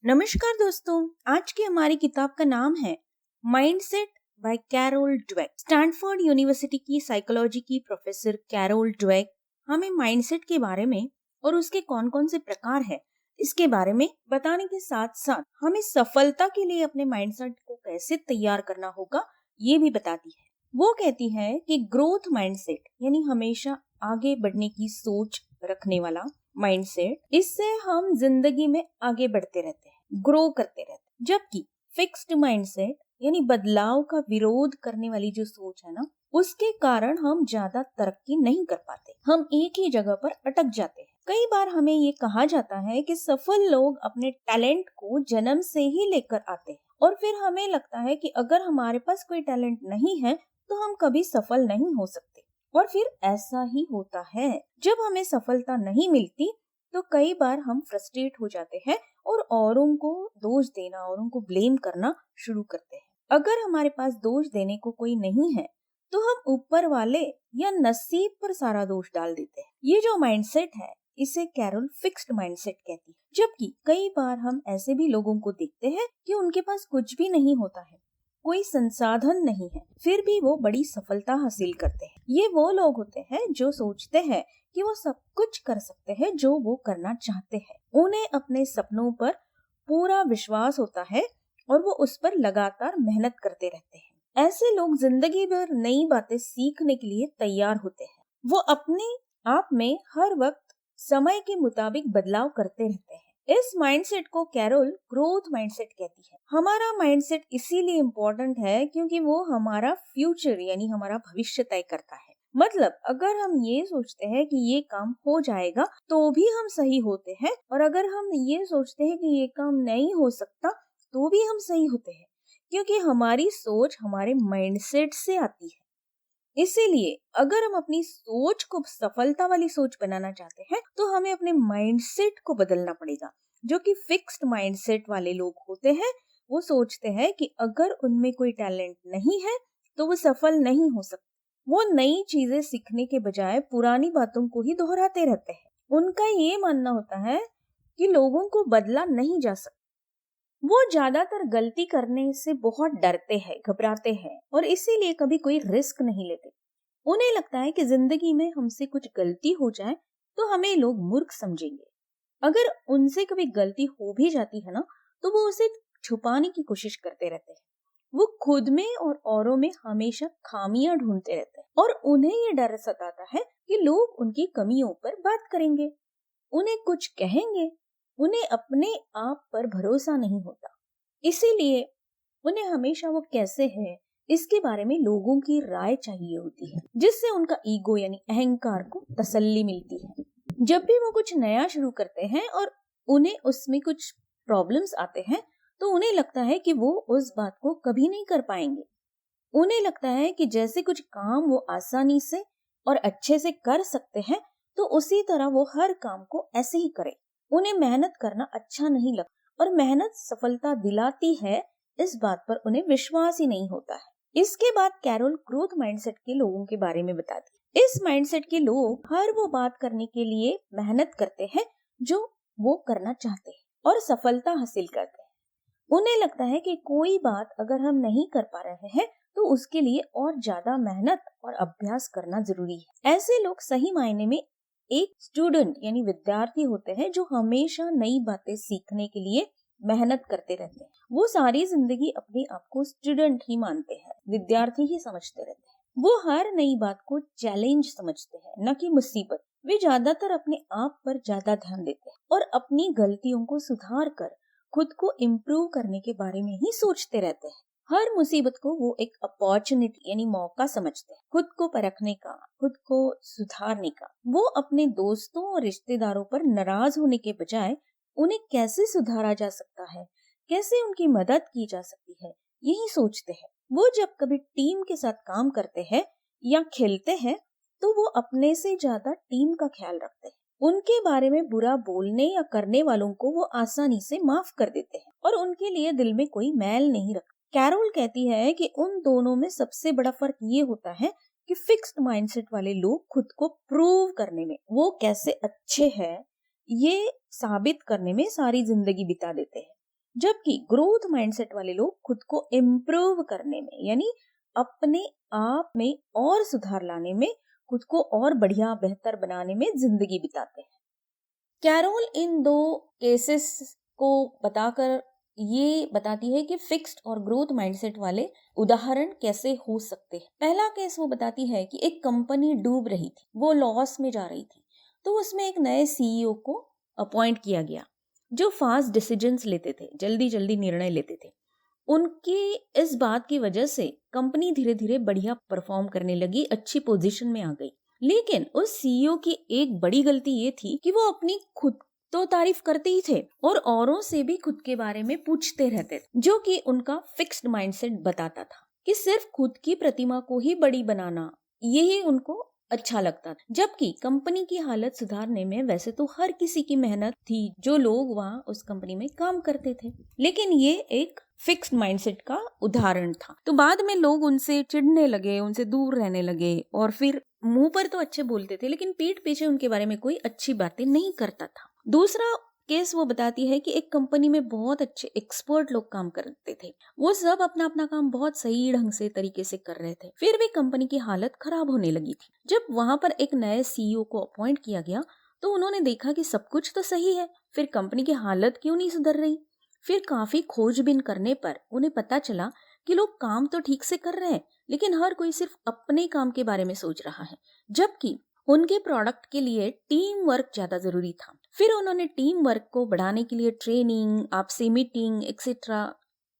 नमस्कार दोस्तों, आज की हमारी किताब का नाम है mindset by Carol Dweck. Stanford University की साइकोलॉजी की प्रोफेसर कैरोल ड्वेक हमें माइंडसेट के बारे में और उसके कौन कौन से प्रकार है इसके बारे में बताने के साथ साथ हमें सफलता के लिए अपने माइंडसेट को कैसे तैयार करना होगा ये भी बताती है। वो कहती है कि ग्रोथ माइंडसेट यानी हमेशा आगे बढ़ने की सोच रखने वाला माइंडसेट, इससे हम जिंदगी में आगे बढ़ते रहते हैं, ग्रो करते रहते हैं। जबकि फिक्स्ड माइंडसेट यानी बदलाव का विरोध करने वाली जो सोच है ना, उसके कारण हम ज्यादा तरक्की नहीं कर पाते, हम एक ही जगह पर अटक जाते हैं। कई बार हमें ये कहा जाता है कि सफल लोग अपने टैलेंट को जन्म से ही लेकर आते हैं और फिर हमें लगता है कि अगर हमारे पास कोई टैलेंट नहीं है तो हम कभी सफल नहीं हो सकते। और फिर ऐसा ही होता है, जब हमें सफलता नहीं मिलती तो कई बार हम फ्रस्ट्रेट हो जाते हैं और औरों को दोष देना, औरों को ब्लेम करना शुरू करते हैं। अगर हमारे पास दोष देने को कोई नहीं है तो हम ऊपर वाले या नसीब पर सारा दोष डाल देते हैं। ये जो माइंडसेट है इसे कैरोल फिक्स्ड माइंडसेट कहती है। जबकि कई बार हम ऐसे भी लोगों को देखते हैं कि उनके पास कुछ भी नहीं होता है, कोई संसाधन नहीं है, फिर भी वो बड़ी सफलता हासिल करते हैं। ये वो लोग होते हैं जो सोचते हैं कि वो सब कुछ कर सकते हैं जो वो करना चाहते हैं। उन्हें अपने सपनों पर पूरा विश्वास होता है और वो उस पर लगातार मेहनत करते रहते हैं। ऐसे लोग जिंदगी भर नई बातें सीखने के लिए तैयार होते हैं। वो अपने आप में हर वक्त समय के मुताबिक बदलाव करते रहते हैं। इस माइंडसेट को कैरोल ग्रोथ माइंडसेट कहती है। हमारा माइंडसेट इसीलिए इम्पोर्टेंट है क्योंकि वो हमारा फ्यूचर यानी हमारा भविष्य तय करता है। मतलब अगर हम ये सोचते हैं कि ये काम हो जाएगा तो भी हम सही होते हैं, और अगर हम ये सोचते हैं कि ये काम नहीं हो सकता तो भी हम सही होते हैं, क्योंकि हमारी सोच हमारे माइंडसेट से आती है। इसीलिए अगर हम अपनी सोच को सफलता वाली सोच बनाना चाहते हैं तो हमें अपने माइंडसेट को बदलना पड़ेगा। जो कि फिक्स्ड माइंडसेट वाले लोग होते हैं वो सोचते हैं कि अगर उनमें कोई टैलेंट नहीं है तो वो सफल नहीं हो सकते। वो नई चीजें सीखने के बजाय पुरानी बातों को ही दोहराते रहते हैं। उनका ये मानना होता है कि लोगों को बदला नहीं जा सकता। वो ज्यादातर गलती करने से बहुत डरते हैं, घबराते हैं और इसीलिए कभी कोई रिस्क नहीं लेते। उन्हें लगता है कि जिंदगी में हमसे कुछ गलती हो जाए तो हमें लोग मूर्ख समझेंगे। अगर उनसे कभी गलती हो भी जाती है ना तो वो उसे छुपाने की कोशिश करते रहते हैं। वो खुद में और औरों में हमेशा खामियां ढूंढते रहते हैं और उन्हें ये डर सताता है कि लोग उनकी कमियों पर बात करेंगे, उन्हें कुछ कहेंगे। उन्हें अपने आप पर भरोसा नहीं होता, इसीलिए उन्हें हमेशा वो कैसे है इसके बारे में लोगों की राय चाहिए होती है, जिससे उनका ईगो यानी अहंकार को तसल्ली मिलती है। जब भी वो कुछ नया शुरू करते हैं और उन्हें उसमें कुछ प्रॉब्लम्स आते हैं तो उन्हें लगता है कि वो उस बात को कभी नहीं कर पाएंगे। उन्हें लगता है कि जैसे कुछ काम वो आसानी से और अच्छे से कर सकते हैं तो उसी तरह वो हर काम को ऐसे ही करें। उन्हें मेहनत करना अच्छा नहीं लगता और मेहनत सफलता दिलाती है इस बात पर उन्हें विश्वास ही नहीं होता है। इसके बाद कैरोल ग्रोथ माइंडसेट के लोगों के बारे में बताती है। इस माइंडसेट के लोग हर वो बात करने के लिए मेहनत करते हैं जो वो करना चाहते हैं और सफलता हासिल करते हैं। उन्हें लगता है कि कोई बात अगर हम नहीं कर पा रहे हैं तो उसके लिए और ज्यादा मेहनत और अभ्यास करना जरूरी है। ऐसे लोग सही मायने में एक स्टूडेंट यानी विद्यार्थी होते हैं जो हमेशा नई बातें सीखने के लिए मेहनत करते रहते हैं। वो सारी जिंदगी अपने आप को स्टूडेंट ही मानते हैं, विद्यार्थी ही समझते रहते हैं। वो हर नई बात को चैलेंज समझते हैं, न कि मुसीबत। वे ज्यादातर अपने आप पर ज्यादा ध्यान देते हैं और अपनी गलतियों को सुधार कर खुद को इम्प्रूव करने के बारे में ही सोचते रहते हैं। हर मुसीबत को वो एक अपॉर्चुनिटी यानी मौका समझते हैं, खुद को परखने का, खुद को सुधारने का। वो अपने दोस्तों और रिश्तेदारों पर नाराज होने के बजाय उन्हें कैसे सुधारा जा सकता है, कैसे उनकी मदद की जा सकती है, यही सोचते हैं। वो जब कभी टीम के साथ काम करते हैं या खेलते हैं तो वो अपने से ज्यादा टीम का ख्याल रखते हैं। उनके बारे में बुरा बोलने या करने वालों को वो आसानी से माफ कर देते हैं और उनके लिए दिल में कोई मैल नहीं रखते। कैरोल कहती है कि उन दोनों में सबसे बड़ा फर्क ये होता है कि फिक्स्ड माइंडसेट वाले लोग खुद को प्रूव करने में वो कैसे अच्छे हैं ये साबित करने में सारी जिंदगी बिता देते हैं, जबकि ग्रोथ माइंडसेट वाले लोग खुद को इम्प्रूव करने में यानी अपने आप में और सुधार लाने में, खुद को और बढ़िया बेहतर बनाने में जिंदगी बिताते हैं। कैरोल इन दो केसेस को बताकर ये बताती है कि फिक्स्ड और ग्रोथ माइंडसेट वाले उदाहरण कैसे हो सकते हैं। पहला केस वो बताती है कि एक कंपनी डूब रही थी, वो लॉस में जा रही थी, तो उसमें एक नए सीईओ को अपॉइंट किया गया जो फास्ट डिसीजंस लेते थे, जल्दी जल्दी निर्णय लेते थे। उनकी इस बात की वजह से कंपनी धीरे धीरे बढ़िया परफॉर्म करने लगी, अच्छी पोजीशन में आ गई। लेकिन उस सीईओ की एक बड़ी गलती ये थी कि वो अपनी खुद तो तारीफ करते ही थे और औरों से भी खुद के बारे में पूछते रहते थे, जो कि उनका फिक्स्ड माइंडसेट बताता था कि सिर्फ खुद की प्रतिमा को ही बड़ी बनाना यही उनको अच्छा लगता था। जबकि कंपनी की हालत सुधारने में वैसे तो हर किसी की मेहनत थी, जो लोग वहां उस कंपनी में काम करते थे, लेकिन ये एक फिक्स्ड माइंडसेट का उदाहरण था। तो बाद में लोग उनसे चिढ़ने लगे, उनसे दूर रहने लगे और फिर मुंह पर तो अच्छे बोलते थे लेकिन पीठ पीछे उनके बारे में कोई अच्छी बातें नहीं करता था। दूसरा केस वो बताती है कि एक कंपनी में बहुत अच्छे एक्सपर्ट लोग काम करते थे, वो सब अपना अपना काम बहुत सही ढंग से तरीके से कर रहे थे, फिर भी कंपनी की हालत खराब होने लगी थी। जब वहां पर एक नए सीईओ को अपॉइंट किया गया तो उन्होंने देखा कि सब कुछ तो सही है, फिर कंपनी की हालत क्यों नहीं सुधर रही। फिर काफी खोजबीन करने पर उन्हें पता चला कि लोग काम तो ठीक से कर रहे हैं, लेकिन हर कोई सिर्फ अपने काम के बारे में सोच रहा है, जबकि उनके प्रोडक्ट के लिए टीम वर्क ज्यादा जरूरी था। फिर उन्होंने टीम वर्क को बढ़ाने के लिए ट्रेनिंग, आपसी मीटिंग एक्सेट्रा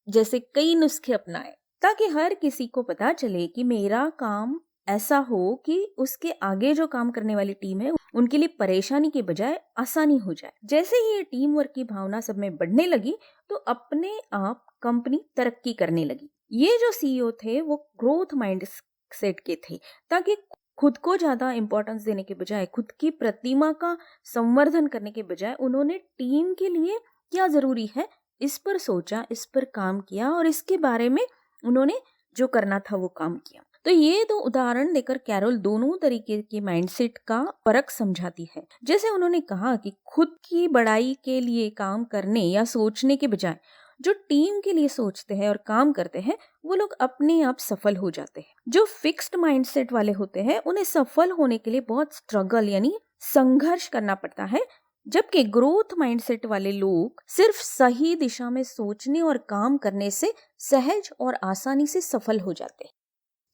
जैसे कई नुस्खे अपनाए, ताकि हर किसी को पता चले कि मेरा काम ऐसा हो कि उसके आगे जो काम करने वाली टीम है उनके लिए परेशानी के बजाय आसानी हो जाए। जैसे ही ये टीम वर्क की भावना सब में बढ़ने लगी तो अपने आप कंपनी तरक्की करने लगी। ये जो सीईओ थे वो ग्रोथ माइंड सेट के थे, ताकि खुद को ज्यादा इंपॉर्टेंस देने के बजाय, खुद की प्रतिमा का संवर्धन करने के बजाय उन्होंने टीम के लिए क्या जरूरी है इस पर सोचा, इस पर काम किया और इसके बारे में उन्होंने जो करना था वो काम किया। तो ये दो उदाहरण देकर कैरोल दोनों तरीके के माइंडसेट का फर्क समझाती है। जैसे उन्होंने कहा कि खुद की बड़ाई के लिए काम करने या सोचने के बजाय जो टीम के लिए सोचते हैं और काम करते हैं वो लोग अपने आप सफल हो जाते हैं। जो फिक्स्ड माइंडसेट वाले होते हैं उन्हें सफल होने के लिए बहुत स्ट्रगल यानी संघर्ष करना पड़ता है, जबकि ग्रोथ माइंडसेट वाले लोग सिर्फ सही दिशा में सोचने और काम करने से सहज और आसानी से सफल हो जाते हैं।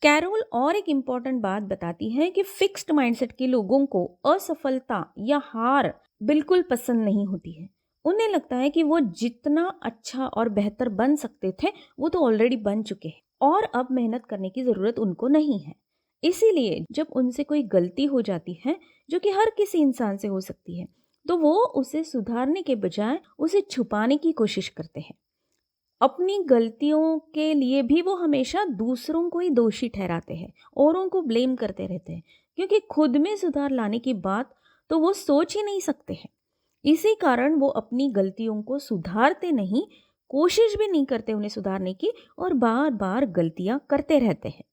कैरोल और एक इम्पॉर्टेंट बात बताती है कि फिक्स्ड माइंडसेट के लोगों को असफलता या हार बिल्कुल पसंद नहीं होती है। उन्हें लगता है कि वो जितना अच्छा और बेहतर बन सकते थे वो तो ऑलरेडी बन चुके हैं और अब मेहनत करने की जरूरत उनको नहीं है। इसीलिए जब उनसे कोई गलती हो जाती है, जो कि हर किसी इंसान से हो सकती है, तो वो उसे सुधारने के बजाय उसे छुपाने की कोशिश करते हैं। अपनी गलतियों के लिए भी वो हमेशा दूसरों को ही दोषी ठहराते हैं, औरों को ब्लेम करते रहते हैं, क्योंकि खुद में सुधार लाने की बात तो वो सोच ही नहीं सकते हैं। इसी कारण वो अपनी गलतियों को सुधारते नहीं, कोशिश भी नहीं करते उन्हें सुधारने की और बार बार गलतियां करते रहते हैं।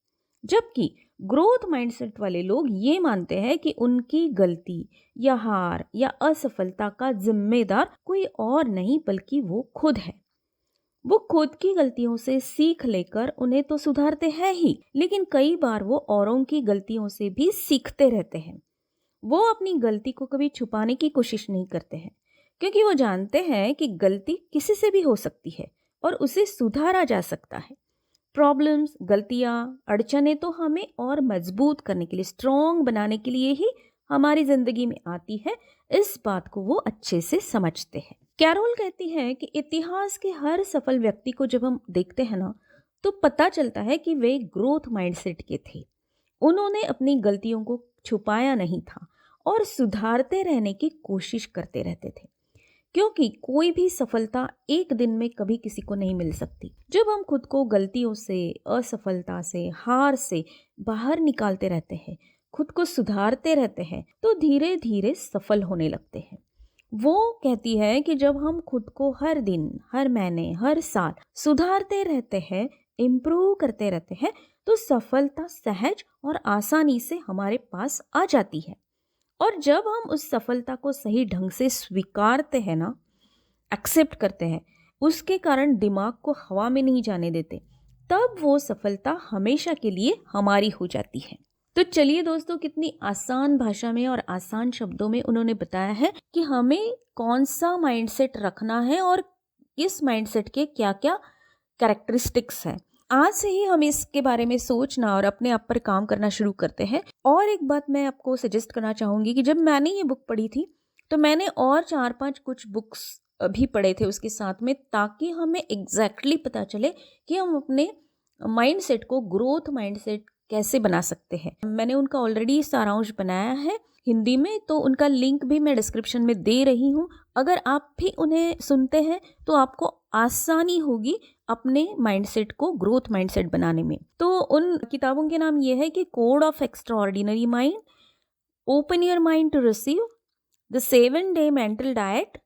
जबकि ग्रोथ माइंडसेट वाले लोग ये मानते हैं कि उनकी गलती या हार या असफलता का जिम्मेदार कोई और नहीं बल्कि वो खुद है। वो खुद की गलतियों से सीख लेकर उन्हें तो सुधारते हैं ही, लेकिन कई बार वो औरों की गलतियों से भी सीखते रहते हैं। वो अपनी गलती को कभी छुपाने की कोशिश नहीं करते हैं, क्योंकि वो जानते हैं कि गलती किसी से भी हो सकती है और उसे सुधारा जा सकता है। प्रॉब्लम्स, गलतियाँ, अड़चने तो हमें और मजबूत करने के लिए, स्ट्रॉन्ग बनाने के लिए ही हमारी जिंदगी में आती है। इस बात को वो अच्छे से समझते हैं। कैरोल कहती है कि इतिहास के हर सफल व्यक्ति को जब हम देखते हैं ना, तो पता चलता है कि वे ग्रोथ माइंडसेट के थे। उन्होंने अपनी गलतियों को छुपाया नहीं था और सुधारते रहने की कोशिश करते रहते थे, क्योंकि कोई भी सफलता एक दिन में कभी किसी को नहीं मिल सकती। जब हम खुद को गलतियों से, असफलता से, हार से बाहर निकालते रहते हैं, खुद को सुधारते रहते हैं, तो धीरे धीरे सफल होने लगते हैं। वो कहती है कि जब हम खुद को हर दिन, हर महीने, हर साल सुधारते रहते हैं, इम्प्रूव करते रहते हैं, तो सफलता सहज और आसानी से हमारे पास आ जाती है। और जब हम उस सफलता को सही ढंग से स्वीकारते हैं ना, एक्सेप्ट करते हैं, उसके कारण दिमाग को हवा में नहीं जाने देते, तब वो सफलता हमेशा के लिए हमारी हो जाती है। तो चलिए दोस्तों, कितनी आसान भाषा में और आसान शब्दों में उन्होंने बताया है कि हमें कौन सा माइंडसेट रखना है और इस माइंडसेट के क्या क्या कैरेक्टरिस्टिक्स हैं। आज से ही हम इसके बारे में सोचना और अपने आप पर काम करना शुरू करते हैं। और एक बात मैं आपको सजेस्ट करना चाहूँगी कि जब मैंने ये बुक पढ़ी थी तो मैंने और 4-5 कुछ बुक्स भी पढ़े थे उसके साथ में, ताकि हमें एग्जैक्टली पता चले कि हम अपने माइंडसेट को ग्रोथ माइंडसेट कैसे बना सकते हैं। मैंने उनका ऑलरेडी सारांश बनाया है हिंदी में, तो उनका लिंक भी मैं डिस्क्रिप्शन में दे रही हूँ। अगर आप भी उन्हें सुनते हैं तो आपको आसानी होगी अपने माइंडसेट को ग्रोथ माइंडसेट बनाने में। तो उन किताबों के नाम ये है कि code of extraordinary mind, open your mind to receive, the 7-day mental diet,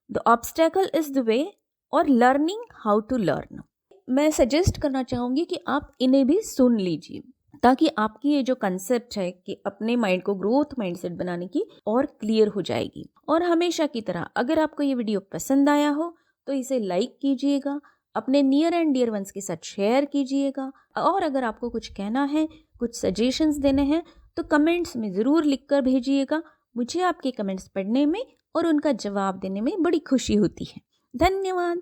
the obstacle is the way और लर्निंग हाउ टू लर्न। मैं सजेस्ट करना चाहूँगी कि आप इन्हें भी सुन लीजिए, ताकि आपकी ये जो कंसेप्ट है कि अपने माइंड को ग्रोथ माइंडसेट बनाने की और क्लियर हो जाएगी। और हमेशा की तरह अगर आपको ये वीडियो पसंद आया हो तो इसे लाइक कीजिएगा, अपने नियर एंड डियर वंस के साथ शेयर कीजिएगा। और अगर आपको कुछ कहना है, कुछ सजेशंस देने हैं तो कमेंट्स में ज़रूर लिख कर भेजिएगा। मुझे आपके कमेंट्स पढ़ने में और उनका जवाब देने में बड़ी खुशी होती है। धन्यवाद।